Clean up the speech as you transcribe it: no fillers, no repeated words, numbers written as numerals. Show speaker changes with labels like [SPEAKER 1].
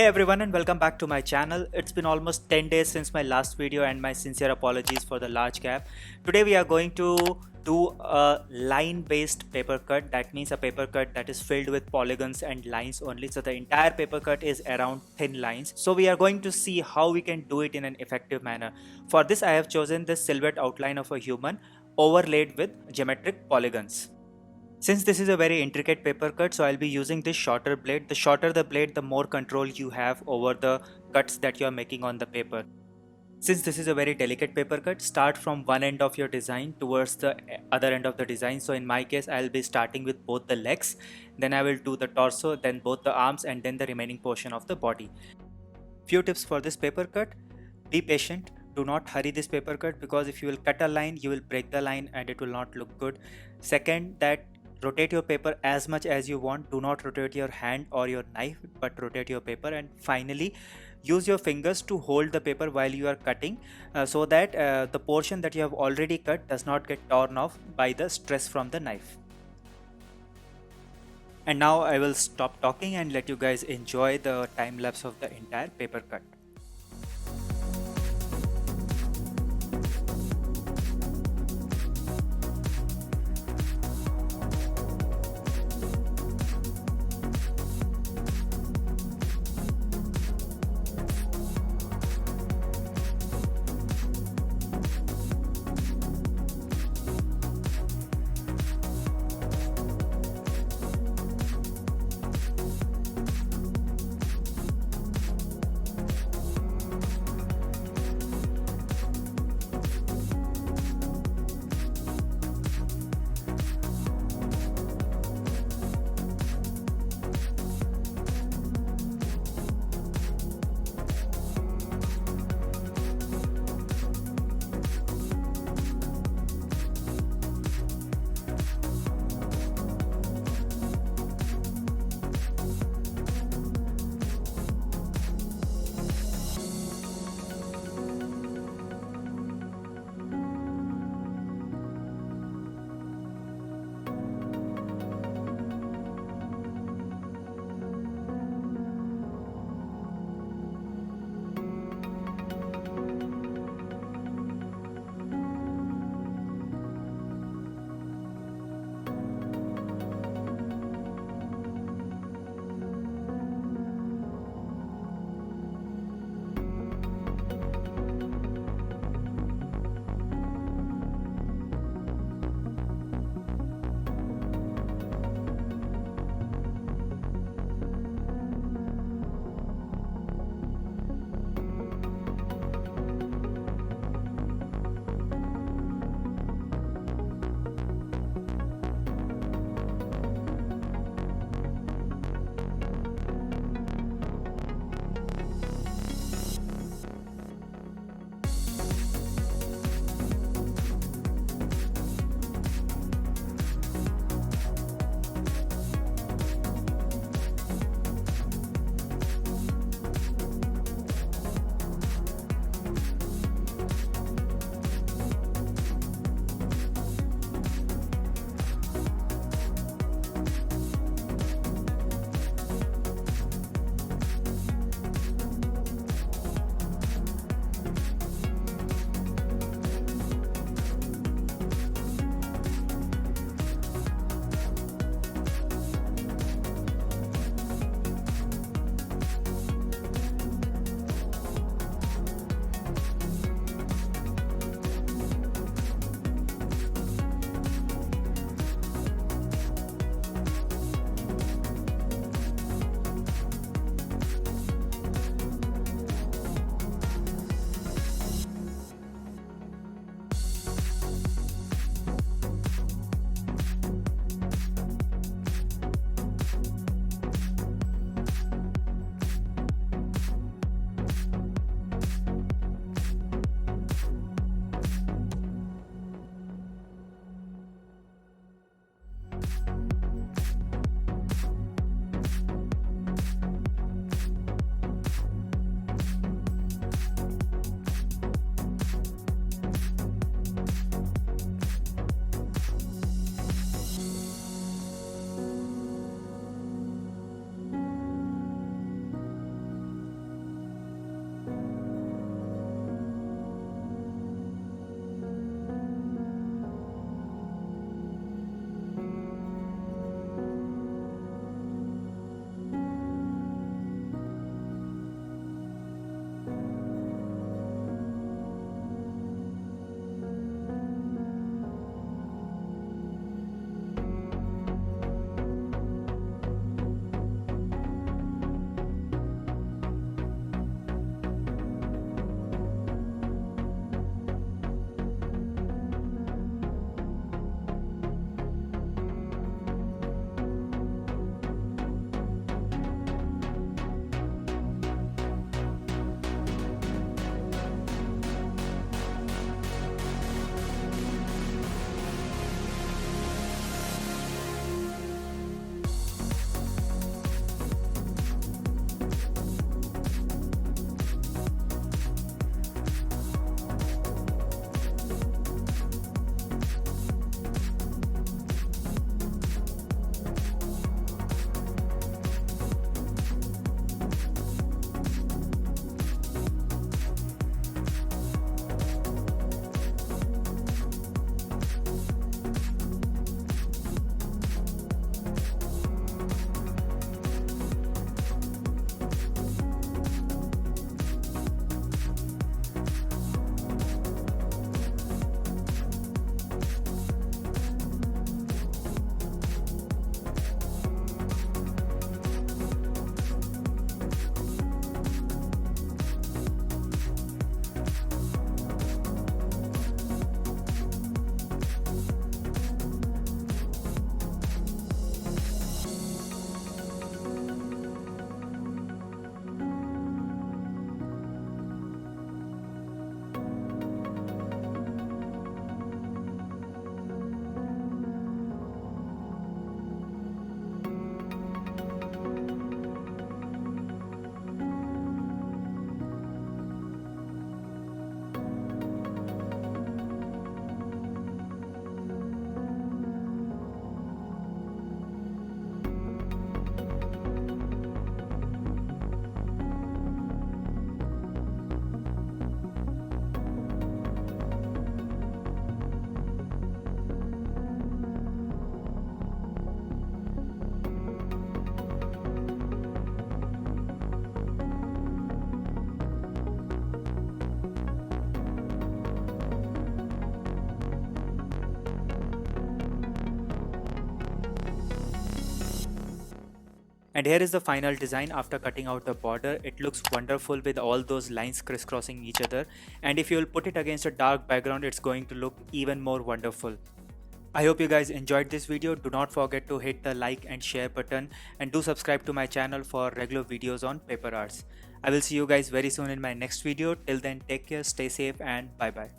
[SPEAKER 1] Hey everyone and welcome back to my channel. It's been almost 10 days since my last video and my sincere apologies for the large gap. Today we are going to do a line based paper cut. That means a paper cut that is filled with polygons and lines only. So the entire paper cut is around thin lines. So we are going to see how we can do it in an effective manner. For this I have chosen this silhouette outline of a human overlaid with geometric polygons. Since this is a very intricate paper cut, so I'll be using this shorter blade. The shorter the blade, the more control you have over the cuts that you are making on the paper. Since this is a very delicate paper cut, start from one end of your design towards the other end of the design. So in my case, I'll be starting with both the legs, then I will do the torso, then both the arms, and then the remaining portion of the body. Few tips for this paper cut. Be patient. Do not hurry this paper cut because if you will cut a line, you will break the line and it will not look good. Second, that rotate your paper as much as you want. Do not rotate your hand or your knife, but rotate your paper. And finally, use your fingers to hold the paper while you are cutting so that the portion that you have already cut does not get torn off by the stress from the knife. And now I will stop talking and let you guys enjoy the time lapse of the entire paper cut. And here is the final design after cutting out the border. It looks wonderful with all those lines crisscrossing each other, and if you will put it against a dark background, it's going to look even more wonderful. I hope you guys enjoyed this video. Do not forget to hit the like and share button, and do subscribe to my channel for regular videos on paper arts. I will see you guys very soon in my next video. Till then, take care, stay safe, and bye bye.